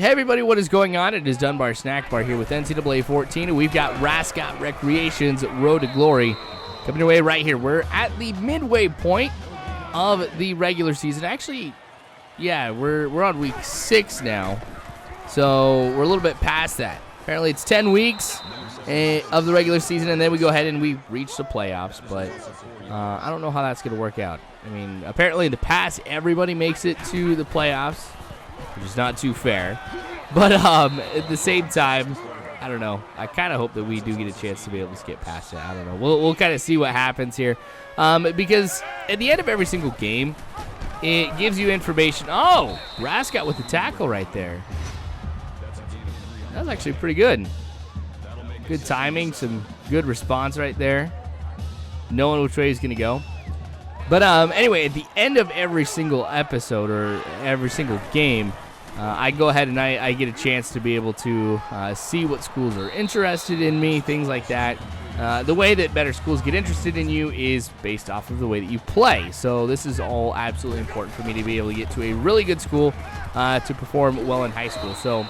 Hey everybody, what is going on? It is Dunbar Snack Bar here with NCAA 14, and we've got Rascot Recreation's Road to Glory coming your way right here. We're at the midway point of the regular season. Actually, yeah, we're on week 6 now, so we're a little bit past that. Apparently it's 10 weeks of the regular season, and then we go ahead and we reach the playoffs, but I don't know how that's going to work out. I mean, apparently in the past, everybody makes it to the playoffs, which is not too fair. But at the same time, I don't know. I kind of hope that we do get a chance to be able to skip past it. I don't know. We'll kind of see what happens here. Because at the end of every single game, it gives you information. Oh, Rascot with the tackle right there. That was actually pretty good. Good timing, some good response right there. Knowing which way he's going to go. But anyway, at the end of every single episode or every single game, I go ahead and I get a chance to be able to see what schools are interested in me, things like that. The way that better schools get interested in you is based off of the way that you play. So this is all absolutely important for me to be able to get to a really good school to perform well in high school. So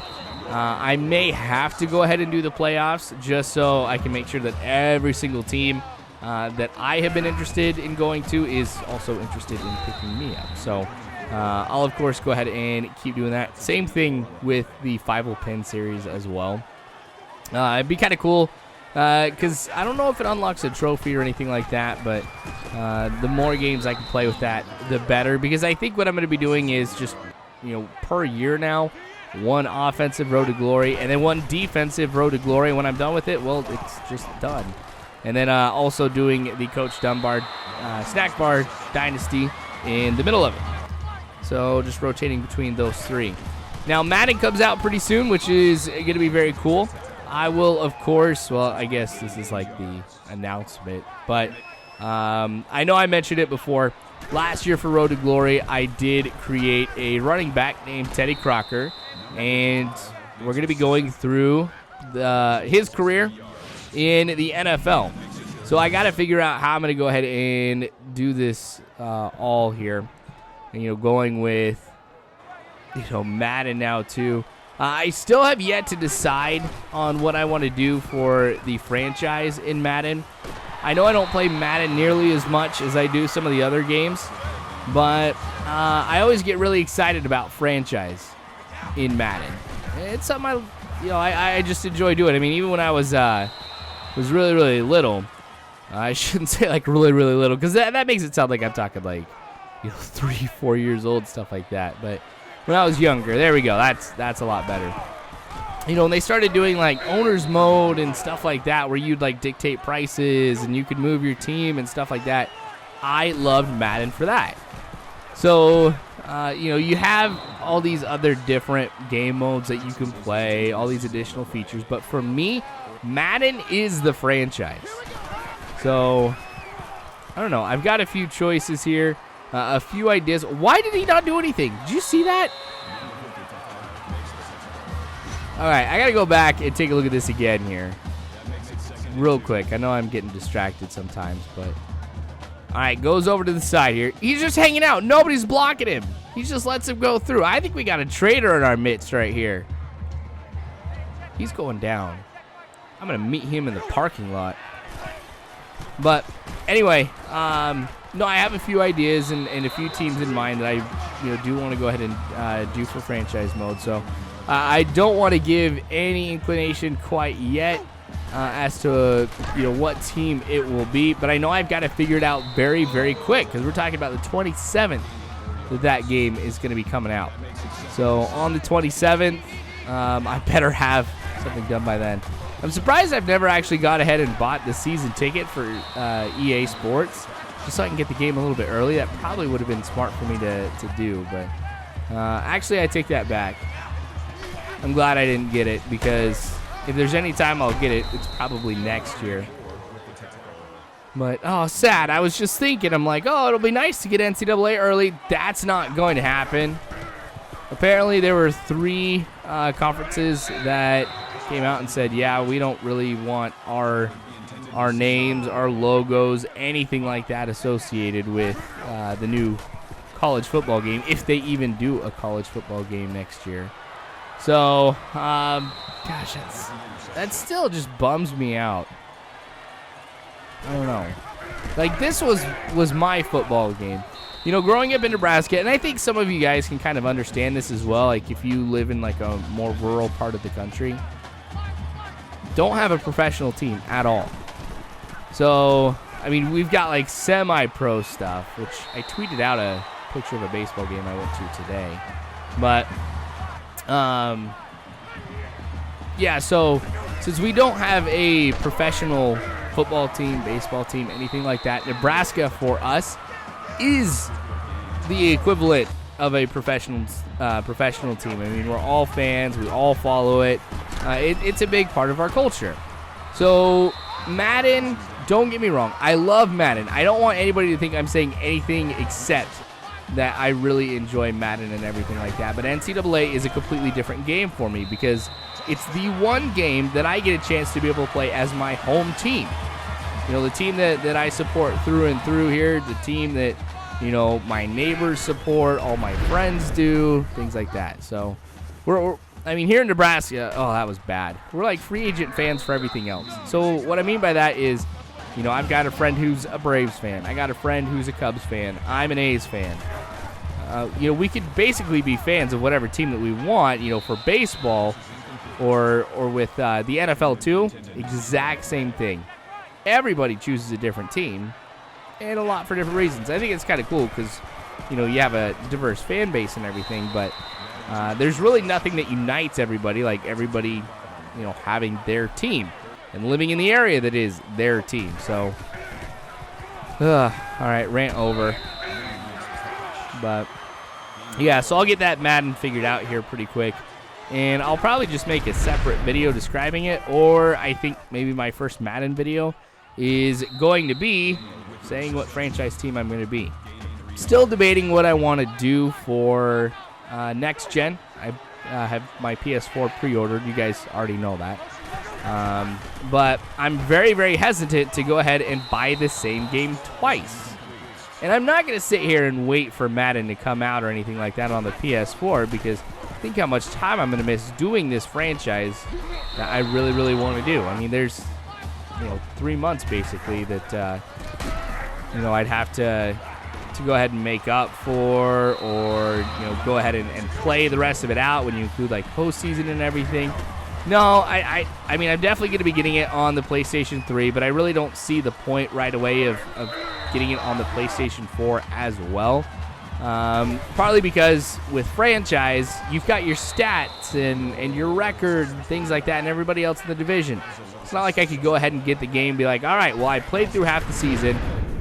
I may have to go ahead and do the playoffs just so I can make sure that every single team that I have been interested in going to is also interested in picking me up. So I'll, of course, go ahead and keep doing that. Same thing with the 5-pin series as well. It'd be kind of cool because I don't know if it unlocks a trophy or anything like that, but the more games I can play with that, the better. Because I think what I'm going to be doing is just, per year now, one offensive Road to Glory and then one defensive Road to Glory. And when I'm done with it, well, it's just done. And then also doing the Coach Dunbar Snack Bar Dynasty in the middle of it. So just rotating between those three. Now Madden comes out pretty soon, which is going to be very cool. I will, of course, well, I guess this is like the announcement, but I know I mentioned it before. Last year for Road to Glory, I did create a running back named Teddy Crocker, and we're going to be going through his career in the NFL. So I got to figure out how I'm going to go ahead and do this all here. And, going with, Madden now too. I still have yet to decide on what I want to do for the franchise in Madden. I know I don't play Madden nearly as much as I do some of the other games, but I always get really excited about franchise in Madden. It's something I just enjoy doing. I mean, even when I was really, really little. I shouldn't say like really, really little because that makes it sound like I'm talking like 3-4 years old, stuff like that. But when I was younger, there we go. That's a lot better. When they started doing like owner's mode and stuff like that, where you'd like dictate prices and you could move your team and stuff like that, I loved Madden for that. So you have all these other different game modes that you can play, all these additional features. But for me, Madden is the franchise. So, I don't know. I've got a few choices here, a few ideas. Why did he not do anything? Did you see that? All right, I got to go back and take a look at this again here real quick. I know I'm getting distracted sometimes, but... All right, goes over to the side here. He's just hanging out. Nobody's blocking him. He just lets him go through. I think we got a traitor in our midst right here. He's going down. I'm going to meet him in the parking lot. But anyway, no, I have a few ideas and a few teams in mind that I do want to go ahead and do for franchise mode. So I don't want to give any inclination quite yet as to what team it will be. But I know I've got to figure it out very, very quick because we're talking about the 27th that game is going to be coming out. So on the 27th, I better have something done by then. I'm surprised I've never actually gone ahead and bought the season ticket for EA Sports just so I can get the game a little bit early. That probably would have been smart for me to do, but actually I take that back. I'm glad I didn't get it because if there's any time I'll get it, it's probably next year. But, sad. I was just thinking, I'm like, it'll be nice to get NCAA early. That's not going to happen. Apparently there were 3 conferences that came out and said, yeah, we don't really want our names, our logos, anything like that associated with the new college football game, if they even do a college football game next year. So, gosh, that still just bums me out. I don't know. Like, this was my football game. You know, growing up in Nebraska, and I think some of you guys can kind of understand this as well, like if you live in like a more rural part of the country, don't have a professional team at all. So, I mean, we've got like semi-pro stuff, which I tweeted out a picture of a baseball game I went to today. But, yeah, so since we don't have a professional football team, baseball team, anything like that, Nebraska for us is the equivalent of a professional team. I mean, we're all fans. We all follow it. It's a big part of our culture. So, Madden, don't get me wrong. I love Madden. I don't want anybody to think I'm saying anything except that I really enjoy Madden and everything like that. But NCAA is a completely different game for me because it's the one game that I get a chance to be able to play as my home team. You know, the team that I support through and through here, the team that, you know, my neighbors support, all my friends do, things like that. So, I mean, here in Nebraska, oh, that was bad. We're like free agent fans for everything else. So what I mean by that is, you know, I've got a friend who's a Braves fan. I got a friend who's a Cubs fan. I'm an A's fan. You know, we could basically be fans of whatever team that we want, you know, for baseball or with the NFL too, exact same thing. Everybody chooses a different team, and a lot for different reasons. I think it's kind of cool because, you know, you have a diverse fan base and everything, but there's really nothing that unites everybody, like everybody, you know, having their team and living in the area that is their team. So, all right, rant over. But, yeah, so I'll get that Madden figured out here pretty quick. And I'll probably just make a separate video describing it, or I think maybe my first Madden video is going to be saying what franchise team I'm going to be. Still debating what I want to do for next gen. I have my PS4 pre-ordered. You guys already know that. But I'm very, very hesitant to go ahead and buy the same game twice. And I'm not going to sit here and wait for Madden to come out or anything like that on the PS4 because think how much time I'm going to miss doing this franchise that I really, really want to do. I mean, there's, you know, 3 months basically that, you know, I'd have to go ahead and make up for, or, you know, go ahead and play the rest of it out when you include like postseason and everything. No, I mean, I'm definitely going to be getting it on the PlayStation 3, but I really don't see the point right away of getting it on the PlayStation 4 as well. Partly because with franchise, you've got your stats and your record and things like that and everybody else in the division. It's not like I could go ahead and get the game and be like, all right, well, I played through half the season.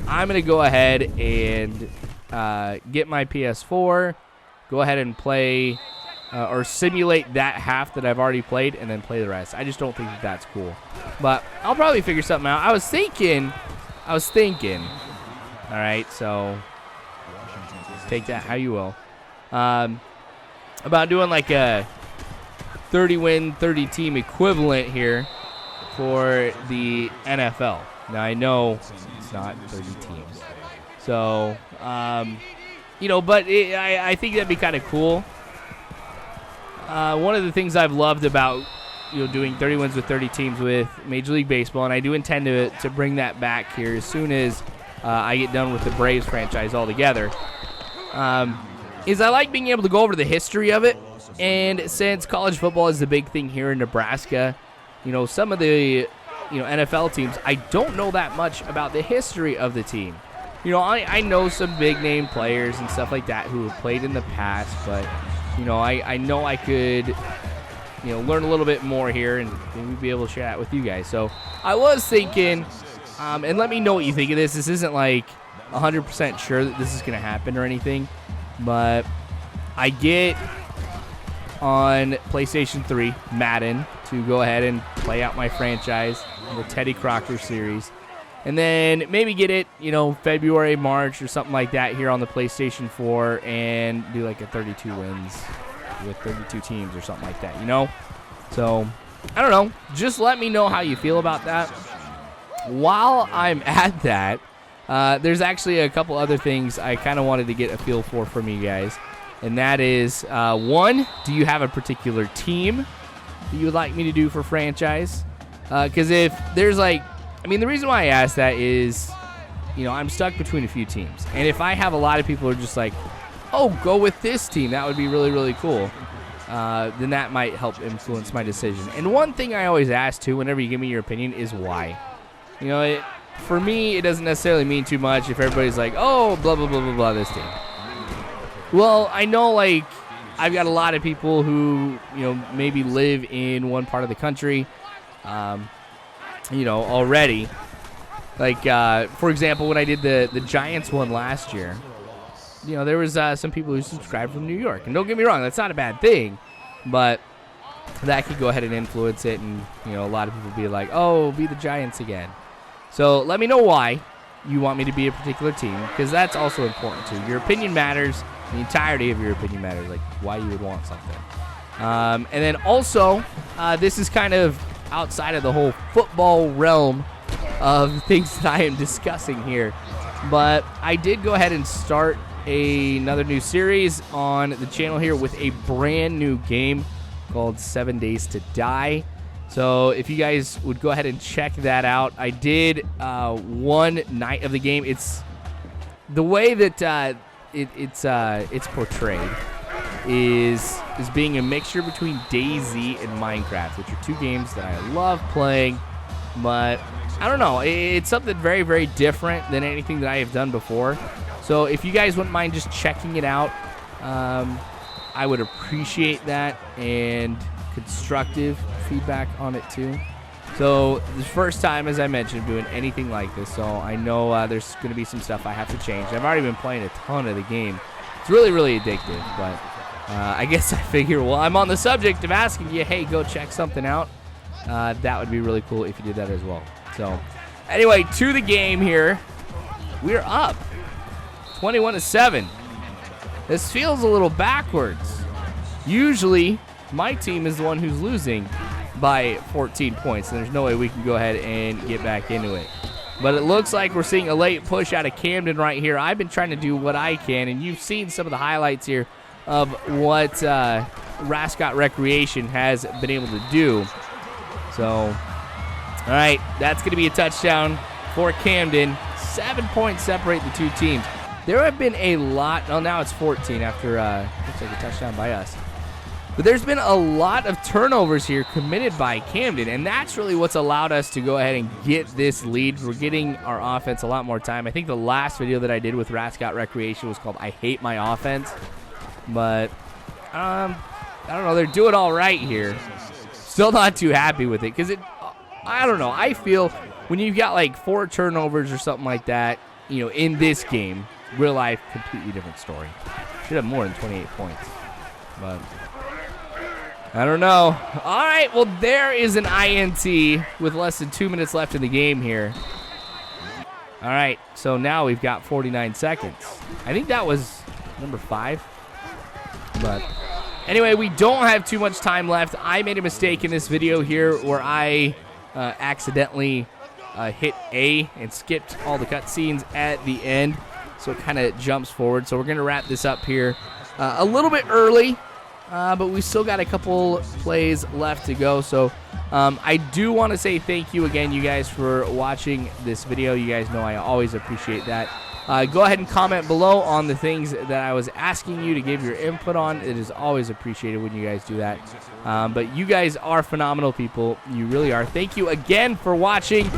I'm going to go ahead and get my PS4, go ahead and play or simulate that half that I've already played and then play the rest. I just don't think that that's cool. But I'll probably figure something out. I was thinking, all right, so take that how you will, about doing like a 30-win, 30-team equivalent here for the NFL. Now, I know it's not 30 teams. So, you know, but I think that'd be kind of cool. One of the things I've loved about, you know, doing 30 wins with 30 teams with Major League Baseball, and I do intend to bring that back here as soon as I get done with the Braves franchise altogether, is I like being able to go over the history of it. And since college football is the big thing here in Nebraska, you know, some of the, you know, NFL teams, I don't know that much about the history of the team. You know, I know some big name players and stuff like that who have played in the past, but, you know, I know I could, you know, learn a little bit more here and maybe be able to share that with you guys. So I was thinking, and let me know what you think of this. This isn't like 100% sure that this is going to happen or anything, but I get on PlayStation 3 Madden to go ahead and play out my franchise, the Teddy Crocker series, and then maybe get it, you know, February, March or something like that here on the PlayStation 4 and do like a 32 wins with 32 teams or something like that, you know? So, I don't know. Just let me know how you feel about that. While I'm at that, there's actually a couple other things I kind of wanted to get a feel for from you guys. And that is, one, do you have a particular team that you would like me to do for franchise? Because if there's the reason why I asked that is, I'm stuck between a few teams. And if I have a lot of people who are just like, oh, go with this team, that would be really, really cool, then that might help influence my decision. And one thing I always ask, too, whenever you give me your opinion, is why. For me, it doesn't necessarily mean too much if everybody's like, oh, blah, blah, blah, blah, blah, this team. Well, I know, I've got a lot of people who, maybe live in one part of the country, already. For example, when I did the Giants one last year, there was some people who subscribed from New York. And don't get me wrong, that's not a bad thing, but that could go ahead and influence it, and, a lot of people be like, oh, be the Giants again. So let me know why you want me to be a particular team, because that's also important, too. Your opinion matters. The entirety of your opinion matters, why you would want something. And then also, this is kind of outside of the whole football realm of things that I am discussing here. But I did go ahead and start another new series on the channel here with a brand new game called 7 Days to Die. So if you guys would go ahead and check that out. I did one night of the game. It's the way that it's portrayed is being a mixture between DayZ and Minecraft, which are two games that I love playing, but I don't know, it's something very, very different than anything that I have done before. So if you guys wouldn't mind just checking it out, I would appreciate that, and constructive feedback on it too. So the first time, as I mentioned, doing anything like this, so I know there's going to be some stuff I have to change. I've already been playing a ton of the game. It's really, really addictive, but I guess I figure, well, I'm on the subject of asking you, hey, go check something out. That would be really cool if you did that as well. So anyway, to the game here. We're up 21-7. This feels a little backwards. Usually, my team is the one who's losing by 14 points, and there's no way we can go ahead and get back into it. But it looks like we're seeing a late push out of Camden right here. I've been trying to do what I can, and you've seen some of the highlights here of what Rascot Recreation has been able to do. So, all right, that's going to be a touchdown for Camden. 7 points separate the two teams. There have been a lot. Oh, now it's 14 after looks like a touchdown by us. But there's been a lot of turnovers here committed by Camden, and that's really what's allowed us to go ahead and get this lead. We're getting our offense a lot more time. I think the last video that I did with Rascot Recreation was called I Hate My Offense. But, I don't know. They're doing all right here. Still not too happy with it because I don't know. I feel when you've got 4 turnovers or something like that, in this game, real life, completely different story. Should have more than 28 points. But I don't know. All right, well, there is an INT with less than 2 minutes left in the game here. All right, so now we've got 49 seconds. I think that was number 5. But anyway, we don't have too much time left. I made a mistake in this video here where I accidentally hit A and skipped all the cutscenes at the end. So it kind of jumps forward. So we're going to wrap this up here a little bit early. But we still got a couple plays left to go. So I do want to say thank you again, you guys, for watching this video. You guys know I always appreciate that. Go ahead and comment below on the things that I was asking you to give your input on. It is always appreciated when you guys do that. But you guys are phenomenal people. You really are. Thank you again for watching.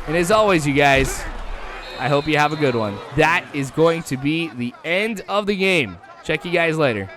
And as always, you guys, I hope you have a good one. That is going to be the end of the game. Check you guys later.